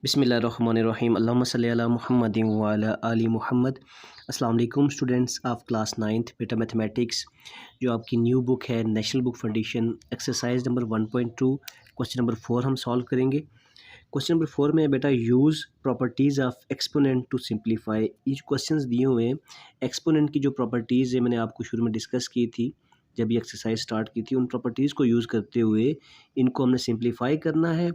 बिस्मिल्लाहिर्रहमानिर्रहीम अल्लाहुम्मा सल्ली अला मुहम्मदिन व अला आलि मुहम्मद। अस्सलाम वालेकुम स्टूडेंट्स ऑफ क्लास 9th बेटा मैथमेटिक्स, जो आपकी न्यू बुक है national book foundation, exercise number 1.2 question number 4 हम सॉल्व करेंगे। क्वेश्चन नंबर 4 में बेटा use properties of exponent to simplify. ये जो क्वेश्चंस दिए हुए हैं एक्सपोनेंट की जो प्रॉपर्टीज़ है मैंने आपको शुरू में डिस्कस की थी जब ये एक्सरसाइज स्टार्ट की थी, उन प्रॉपर्टीज़ को यूज़ करते हुए इनको हमने सिंप्लीफाई करना है।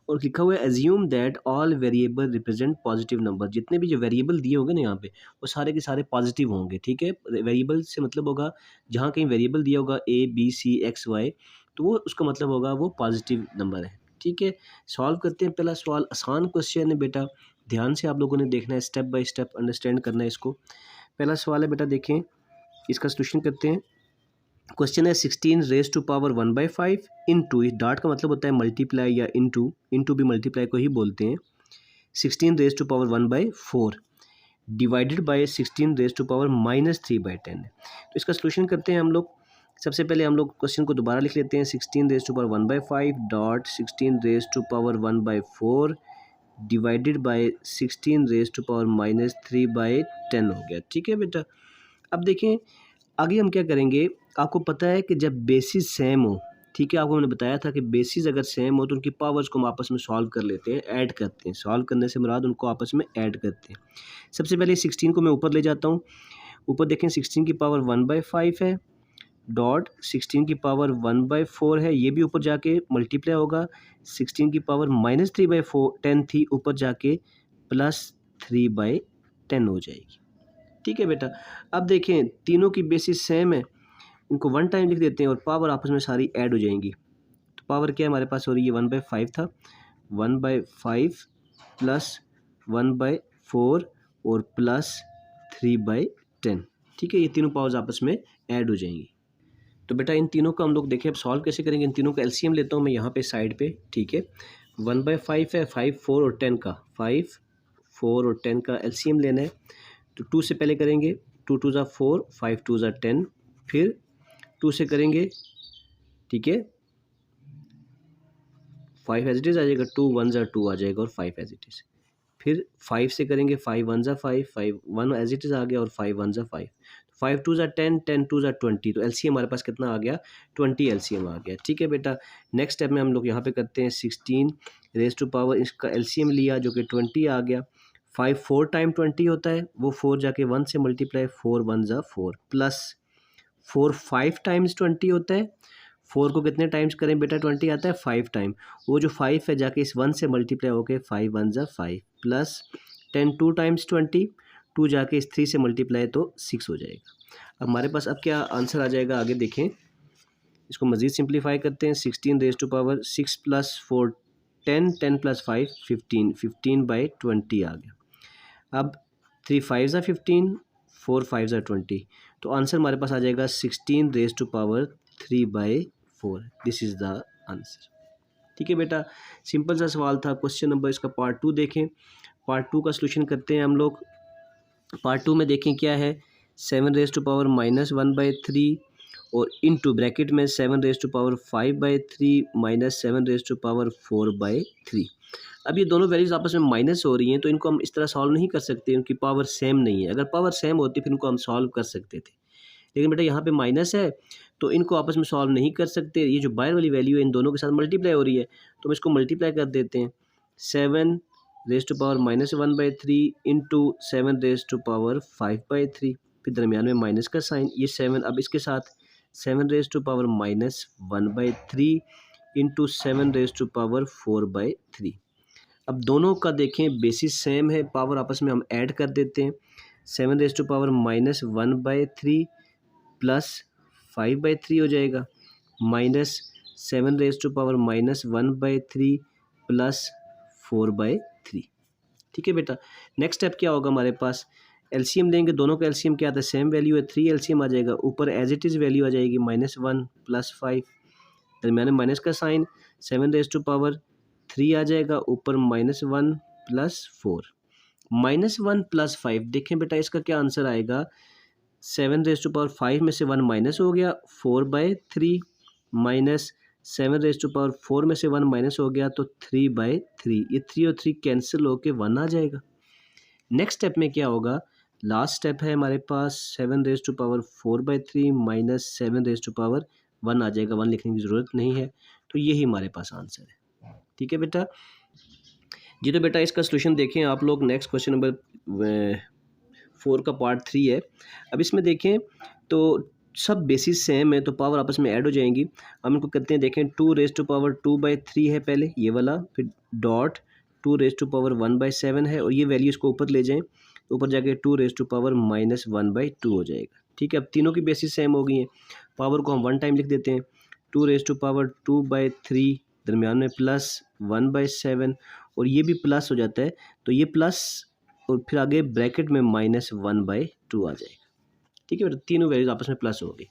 और लिखा हुआ है assume that all variable represent positive number. जितने भी जो वेरिएबल दिए होंगे ना यहाँ पे वो सारे के सारे पॉजिटिव होंगे। ठीक है, वेरिएबल से मतलब होगा जहाँ कहीं वेरिएबल दिया होगा A B C X Y, तो वो उसका मतलब होगा वो पॉजिटिव नंबर है। ठीक है, सॉल्व करते हैं। पहला सवाल आसान क्वेश्चन है बेटा, ध्यान से आप लोगों ने देखना है, स्टेप बाय स्टेप अंडरस्टैंड करना है इसको। पहला सवाल है बेटा, देखें इसका सॉल्यूशन करते हैं। क्वेश्चन है 16 रेज टू पावर 1/5 इंटू, इस डॉट का मतलब होता है मल्टीप्लाई या इंटू भी मल्टीप्लाई को ही बोलते हैं। 16 raise to power 1/4 divided by 16 raise to power -3/10। तो इसका सॉल्यूशन करते हैं हम लोग। सबसे पहले हम लोग क्वेश्चन को दोबारा लिख लेते हैं। 16 raise to power 1/5 dot 16 raise to power 1/4 divided by 16 raise to power -3/10 हो गया। ठीक है बेटा, अब देखें आगे हम क्या करेंगे। आपको पता है कि जब बेसिस सेम हो, ठीक है, आपको मैंने बताया था कि बेसिस अगर सेम हो तो उनकी पावर्स को हम आपस में सॉल्व कर लेते हैं, ऐड करते हैं। सॉल्व करने से मुराद उनको आपस में ऐड करते हैं। सबसे पहले 16 को मैं ऊपर ले जाता हूँ। ऊपर देखें 16 की पावर 1/5 है डॉट 16 की पावर 1/4 है, ये भी ऊपर जाके मल्टीप्लाई होगा। 16 की पावर -3/10 थी, ऊपर जाके +3/10 हो जाएगी। ठीक है बेटा, अब देखें तीनों की बेसिस सेम है, इनको वन टाइम लिख देते हैं और पावर आपस में सारी ऐड हो जाएंगी। तो पावर क्या हमारे पास हो रही है, 1/5 था, 1/5 प्लस 1/4 और प्लस 3/10। ठीक है, ये तीनों पावर्स आपस में ऐड हो जाएंगी। तो बेटा इन तीनों का हम लोग देखें अब सॉल्व कैसे करेंगे। इन तीनों का एलसीएम लेता हूँ मैं यहाँ पे साइड पे। ठीक है, 1/5 है, 5 4 और 10 का, 5 4 और 10 का एलसीएम लेना है। तो 2 से पहले करेंगे, 2 2 ज़ा 4, 5 2 ज़ा 10, फिर 2 से करेंगे। ठीक है, 5 एज इट इज़ आ जाएगा, 2 1 ज़ा 2 आ जाएगा और 5 एज इट इज़। फिर 5 से करेंगे, 5 1 ज़ा 5, 5 1 एज इट इज़ आ गया और 5 1 ज़ा 5, 5 2 ज़ा 10, 10 2 ज़ा 20। तो एलसीएम हमारे पास कितना आ गया, 20 एलसीएम आ गया। ठीक है बेटा, नेक्स्ट स्टेप में हम लोग यहाँ पे करते हैं 16 रेज टू पावर, इसका एलसीएम लिया जो कि 20 आ गया। 5 4 टाइम 20 होता है, वो 4 जाके 1 से मल्टीप्लाई, 4 1 ज़ा 4, प्लस 4 5 टाइम्स 20 होता है। 4 को कितने टाइम्स करें बेटा, 20 आता है 5 टाइम, वो जो 5 है जाके इस 1 से मल्टीप्लाई होके 5 1 ज़ा 5, प्लस 10 2 टाइम्स 20, 2 जाके इस 3 से मल्टीप्लाई तो 6 हो जाएगा। अब हमारे पास अब क्या आंसर आ जाएगा, आगे देखें, इसको मज़ीद सिंप्लीफाई करते हैं। 16 raise to power 6 plus 4 10, 10 plus 5 15, 15/20 आ गया। अब 3 5 ज़ा 15, 4 5 ज़ा 20, तो आंसर हमारे पास आ जाएगा 16 raise to power 3/4। This is the answer. ठीक है बेटा, सिंपल सा सवाल था। क्वेश्चन नंबर इसका पार्ट 2 देखें। पार्ट 2 का सॉल्यूशन करते हैं हम लोग। पार्ट 2 में देखें क्या है, 7 रेज टू पावर -1/3 और इनटू ब्रैकेट में 7 raise to power 5/3 minus 7 raise to power 4/3। अब ये दोनों वैल्यूज़ आपस में माइनस हो रही हैं, तो इनको हम इस तरह सॉल्व नहीं कर सकते, उनकी पावर सेम नहीं है। अगर पावर सेम होती फिर इनको हम सॉल्व कर सकते थे, लेकिन बेटा यहाँ पे माइनस है तो इनको आपस में सॉल्व नहीं कर सकते। ये जो बाहर वाली वैल्यू है इन दोनों के साथ मल्टीप्लाई हो रही है, तो हम इसको मल्टीप्लाई कर देते हैं। 7 raise to power -1/3 into 7 raise to power 5/3, फिर दरमियान में माइनस का साइन, ये 7 अब इसके साथ 7 raise to power -1/3 into 7 raise to power 4/3। अब दोनों का देखें बेसिस सेम है, पावर आपस में हम ऐड कर देते हैं। 7 रेज टू पावर -1/3 प्लस 5/3 हो जाएगा, minus 7 raise to power -1/3 plus 4/3। ठीक है बेटा, नेक्स्ट स्टेप क्या होगा हमारे पास, एलसीएम लेंगे। दोनों का एलसीएम क्या आता है, सेम वैल्यू है, 3 एलसीएम आ जाएगा। ऊपर एज इट इज़ वैल्यू आ जाएगी -1 प्लस 5, दरमियान में माइनस का साइन, 7 रेज टू पावर 3 आ जाएगा, ऊपर -1 प्लस 4, -1 प्लस 5। देखें बेटा इसका क्या आंसर आएगा, 7 रेज टू पावर 5 में से 1 माइनस हो गया, 4/3 माइनस 7 रेज टू पावर 4 में से 1 माइनस हो गया तो 3/3, ये 3 और 3 कैंसिल होके 1 आ जाएगा। नेक्स्ट स्टेप में क्या होगा, लास्ट स्टेप है हमारे पास 7 raise to power 4/3 minus 7 raise to power 1 आ जाएगा, 1 लिखने की ज़रूरत नहीं है, तो यही हमारे पास आंसर है। ठीक है बेटा जी, तो बेटा इसका सोल्यूशन देखें आप लोग। नेक्स्ट क्वेश्चन नंबर 4 का पार्ट 3 है। अब इसमें देखें तो सब बेसिस सेम है तो पावर आपस में ऐड हो जाएंगी। हम इनको करते हैं, देखें 2 रेज टू पावर 2/3 है पहले ये वाला, फिर डॉट 2 रेज टू पावर 1/7 है, और ये वैल्यू इसको ऊपर ले जाएं तो ऊपर जाके 2 रेज टू पावर -1/2 हो जाएगा। ठीक है, अब तीनों की बेसिस सेम हो गई हैं, पावर को हम 1 टाइम लिख देते हैं। 2 रेज टू पावर 2/3 दरमियान में प्लस 1/7, और ये भी प्लस हो जाता है तो ये प्लस, और फिर आगे ब्रैकेट में -1/2 आ जाएगा। ठीक है बेटा, तीनों वैल्यूज आपस में प्लस हो गई।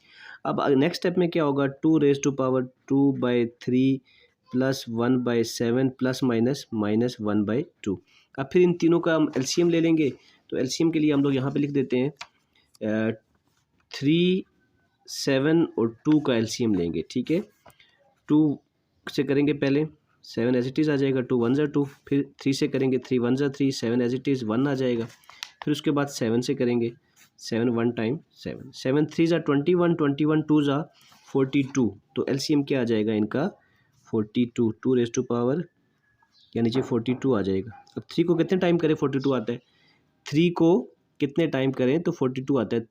अब नेक्स्ट स्टेप में क्या होगा, 2 raise to power 2/3 plus 1/7 plus minus -1/2। अब फिर इन तीनों का हम एलसीएम ले लेंगे, तो एलसीएम के लिए हम लोग यहाँ पे लिख देते हैं 3, 7 और 2 का एलसीएम लेंगे। ठीक है, 2 से करेंगे पहले 7 एज इट इज़ आ जाएगा, 2 1 2, फिर 3 से करेंगे 3 1 3, 7 एज इट इज़ 1 आ जाएगा। फिर उसके बाद 7 से करेंगे 7 1 टाइम 7, 7 3 21, 21 2 42, तो एलसीएम क्या आ जाएगा इनका 42, 2 रेज टू पावर या नीचे 42 आ जाएगा। अब 3 को कितने टाइम करें 42 आता है, 3 को कितने टाइम करें तो 42 आता है।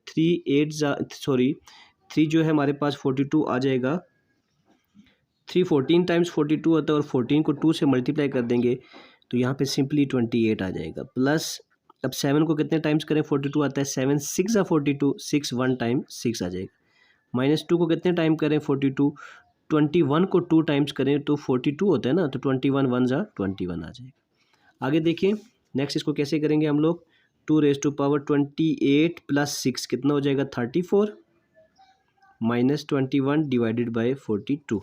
3 जो है हमारे पास 42 आ जाएगा, 3 14 टाइम्स 42 होता है, और 14 को 2 से मल्टीप्लाई कर देंगे तो यहाँ पे सिंपली 28 आ जाएगा। प्लस अब 7 को कितने टाइम्स करें 42 आता है, 7 6 42, 6 1 टाइम 6 आ जाएगा। -2 को कितने टाइम करें 42, 21 को 2 टाइम्स करें तो 42 होता है ना, तो 21 1 21 आ जाएगा। आगे देखिए नेक्स्ट इसको कैसे करेंगे हम लोग, 2 रेज टू पावर 28 प्लस 6 कितना हो जाएगा 34, -21 divided by 42।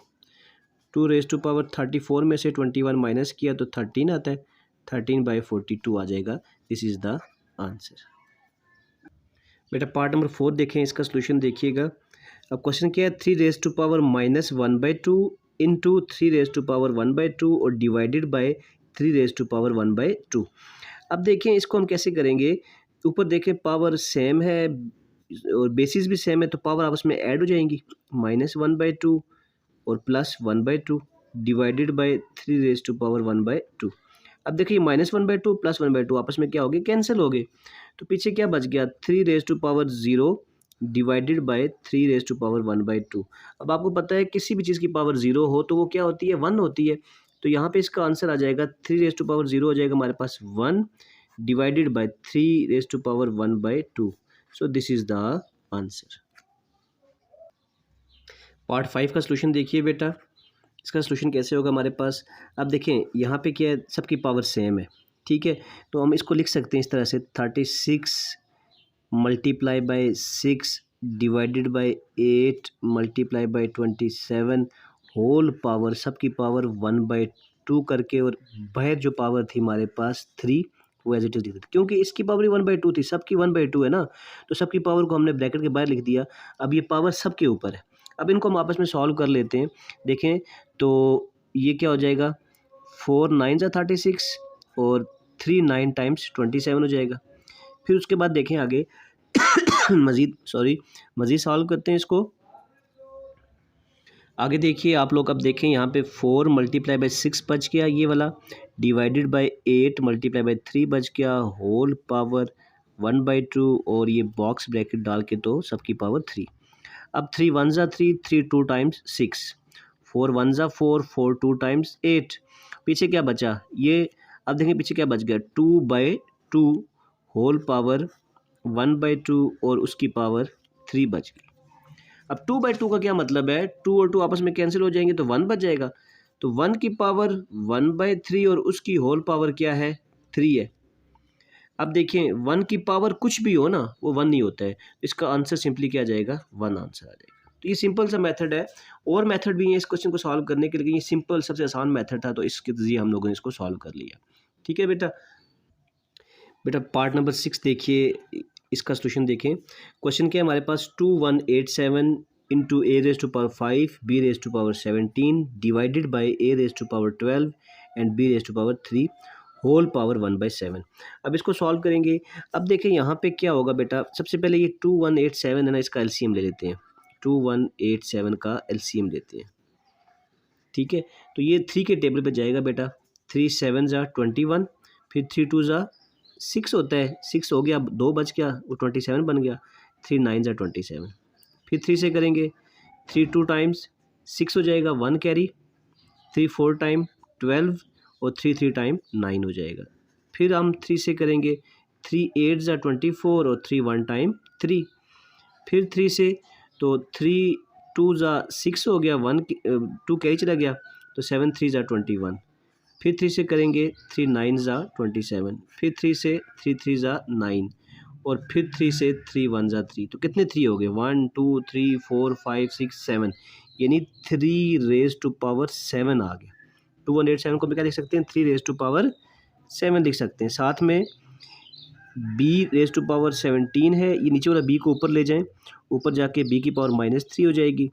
2 raise to power 34 में से 21 माइनस किया तो 13 आता है, 13/42 आ जाएगा। This is the answer. बेटा पार्ट नंबर 4 देखें, इसका सोल्यूशन देखिएगा। अब क्वेश्चन क्या है, 3 raise to power -1/2 into 3 raise to power 1/2 और divided by 3 raise to power 1/2। अब देखें इसको हम कैसे करेंगे, ऊपर देखें पावर सेम है और बेसिस भी सेम है तो पावर आपस में ऐड हो जाएंगी, -1/2 और plus 1/2 divided by 3 raise to power 1/2। अब देखिए -1/2 प्लस 1/2 आपस में क्या हो गए, कैंसिल हो गए, तो पीछे क्या बच गया 3 raise to power 0 divided by 3 raise to power 1/2। अब आपको पता है किसी भी चीज़ की पावर 0 हो तो वो क्या होती है 1 होती है, तो यहाँ पे इसका आंसर आ जाएगा 3 रेज टू पावर 0 हो जाएगा हमारे पास 1 divided by 3 raise to power 1/2। So this is the answer. Part 5 का सोल्यूशन देखिए बेटा, इसका सोल्यूशन कैसे होगा हमारे पास। अब देखें यहाँ पे क्या है, सबकी पावर सेम है। ठीक है, तो हम इसको लिख सकते हैं इस तरह से 36 multiply by 6 divided by 8 multiply by 27 whole power, सबकी पावर 1/2 करके, और बाहर जो पावर थी हमारे पास 3 वो एज इट इज लिख देते, क्योंकि इसकी पावर 1/2 थी, सबकी 1/2 है ना, तो सबकी पावर को हमने ब्रैकेट के बाहर लिख दिया। अब ये पावर सबके ऊपर है, अब इनको हम आपस में सॉल्व कर लेते हैं। देखें तो ये क्या हो जाएगा, 4 9 36 और 3 9 टाइम्स 27 हो जाएगा। फिर उसके बाद देखें आगे मज़ीद सॉल्व करते हैं इसको। आगे देखिए आप लोग, अब देखें यहाँ पे 4 मल्टीप्लाई बाई 6 बच गया ये वाला, डिवाइडेड बाई 8 मल्टीप्लाई बाई 3 बच गया, होल पावर 1/2, और ये बॉक्स ब्रैकेट डाल के तो सबकी पावर 3। अब 3 1 3, 3 2 टाइम्स 6, 4 1 4, 4 2 टाइम्स 8। पीछे क्या बचा ये, अब देखें पीछे क्या बच गया 2/2 होल पावर 1/2 और उसकी पावर 3 बच गई। अब 2/2 का क्या मतलब है, 2 और 2 आपस में कैंसिल हो जाएंगे तो 1 बच जाएगा, तो 1 की पावर 1/3 और उसकी होल पावर क्या है 3 है। अब देखिए 1 की पावर कुछ भी हो ना वो 1 नहीं होता है, इसका आंसर सिंपली क्या आ जाएगा 1 आंसर आ जाएगा। तो ये सिंपल सा मेथड है, और मेथड भी है इस क्वेश्चन को सॉल्व करने के लिए, ये सिंपल सबसे आसान मेथड था तो इसके जरिए हम लोगों ने इसको सॉल्व कर लिया। ठीक है बेटा। बेटा पार्ट नंबर 6 देखिए, इसका सोल्यूशन देखें। क्वेश्चन क्या है हमारे पास, 2187 into A raise to power 5 B raise to power 17 divided by A raise to power 12 and B raise to power 3 whole power 1/7। अब इसको सॉल्व करेंगे। अब देखें यहाँ पे क्या होगा बेटा, सबसे पहले ये 2187 है ना, इसका एलसीएम ले लेते हैं। 2187 का एलसीएम लेते हैं, ठीक है। तो ये 3 के टेबल पे जाएगा बेटा। 3 7 ज़ा 21, फिर 3 2 ज़ा 6 होता है, 6 हो गया, 2 बच गया, वो 27 बन गया। 3 9 ज़ा 27, फिर 3 से करेंगे, 3 2 टाइम्स 6 हो जाएगा, 1 कैरी, 3 4 टाइम 12 और 3 3 टाइम 9 हो जाएगा। फिर हम 3 से करेंगे, 3 8 ज़ा 24 और 3 1 टाइम 3, फिर 3 से तो 3 2 ज़ा 6 हो गया, 1 2 कैरी चला गया, तो 7 3 ज़ा 21, फिर 3 से करेंगे, 3 9 ज़ा 27, फिर 3 से 3 3 ज़ा 9 और फिर 3 से 3 1 ज़ा 3, तो कितने 3 हो गए, 1 2 3 4 5 6 7, यानी 3 रेज टू पावर 7 आ गया। 2187 को भी क्या लिख सकते हैं, 3 रेज टू पावर 7 लिख सकते हैं। साथ में बी रेज टू पावर 17 है, ये नीचे वाला बी को ऊपर ले जाएं, ऊपर जाके बी की पावर -3 हो जाएगी,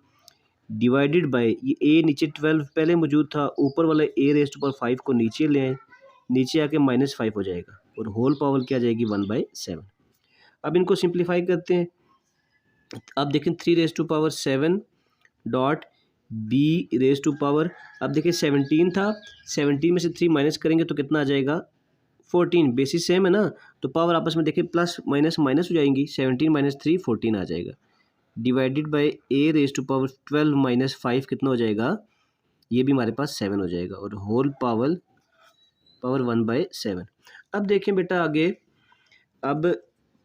डिवाइडेड बाय ये ए नीचे 12 पहले मौजूद था, ऊपर वाला ए रेज टू पावर 5 को नीचे ले आएँ, नीचे आके -5 हो जाएगा और होल पावर क्या आ जाएगी 1/7। अब इनको सिंप्लीफाई करते हैं। अब देखें 3 raise to power 7 dot B raise to power, अब देखिए 17 था, 17 में से 3 माइनस करेंगे तो कितना आ जाएगा 14, बेसिस सेम है ना, तो पावर आपस में देखिए प्लस माइनस माइनस हो जाएंगी, 17 - 3 14 आ जाएगा, divided by A raise to power 12 - 5 कितना हो जाएगा, ये भी हमारे पास 7 हो जाएगा और होल पावर 1/7। अब देखें बेटा आगे, अब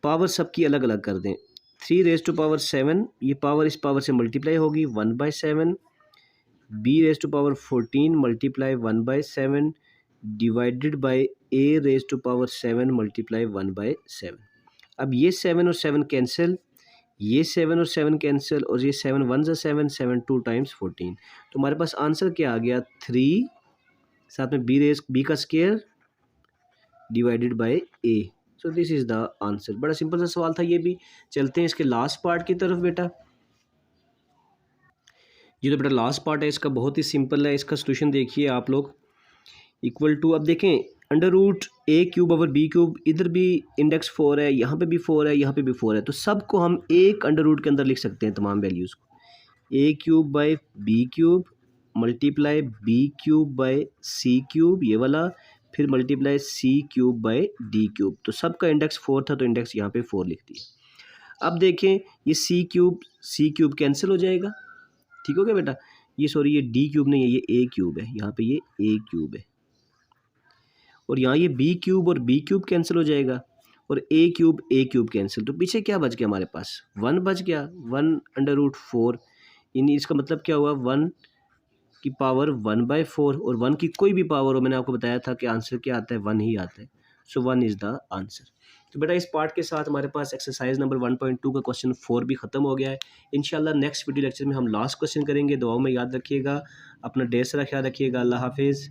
पावर सबकी अलग अलग कर दें। 3 रेज टू पावर 7, ये पावर इस पावर से मल्टीप्लाई होगी 1/7, B raise to power 14 multiply 1/7 divided by A raise to power 7 multiply 1/7। अब ये 7 और 7 कैंसिल, ये 7 और 7 कैंसिल, और ये 7 1 ज़ा 7 7 2 टाइम्स 14, तो हमारे पास आंसर क्या आ गया 3, साथ में बी का square divided by A. So this is the answer. बड़ा सिंपल सा सवाल था ये भी। चलते हैं इसके लास्ट पार्ट की तरफ बेटा। ये तो बेटा लास्ट पार्ट है इसका, बहुत ही सिंपल है। इसका सोल्यूशन देखिए आप लोग, इक्वल टू, अब देखें अंडर रूट ए क्यूब ओवर बी क्यूब, इधर भी इंडेक्स 4 है, यहाँ पे भी 4 है, यहाँ पे भी 4 है, तो सबको हम एक अंडर रूट के अंदर लिख सकते हैं तमाम वैल्यूज़ को। A cube by B cube multiply B cube by C cube, ये वाला, फिर multiply C cube by D cube, तो सबका इंडेक्स 4 था तो इंडेक्स यहाँ पे 4 लिख दिया। अब देखें ये सी क्यूब कैंसिल हो जाएगा, ठीक हो गया बेटा। ये सॉरी ये डी क्यूब नहीं है, ये ए क्यूब है, यहाँ पे ये ए क्यूब है, और यहाँ ये बी क्यूब और बी क्यूब कैंसिल हो जाएगा, और ए क्यूब कैंसिल, तो पीछे क्या बच गया हमारे पास 1 बच गया, 1 अंडर रूट 4, यानी इसका मतलब क्या हुआ 1 की पावर 1/4, और 1 की कोई भी पावर हो, मैंने आपको बताया था कि आंसर क्या आता है 1 ही आता है। सो 1 इज़ द आंसर। तो बेटा इस पार्ट के साथ हमारे पास एक्सरसाइज नंबर 1.2 का क्वेश्चन 4 भी ख़त्म हो गया है। इंशाल्लाह नेक्स्ट वीडियो लेक्चर में हम लास्ट क्वेश्चन करेंगे। दुआओं में याद रखिएगा, अपना ढेर सारा ख्याल रखिएगा। अल्लाह हाफिज़।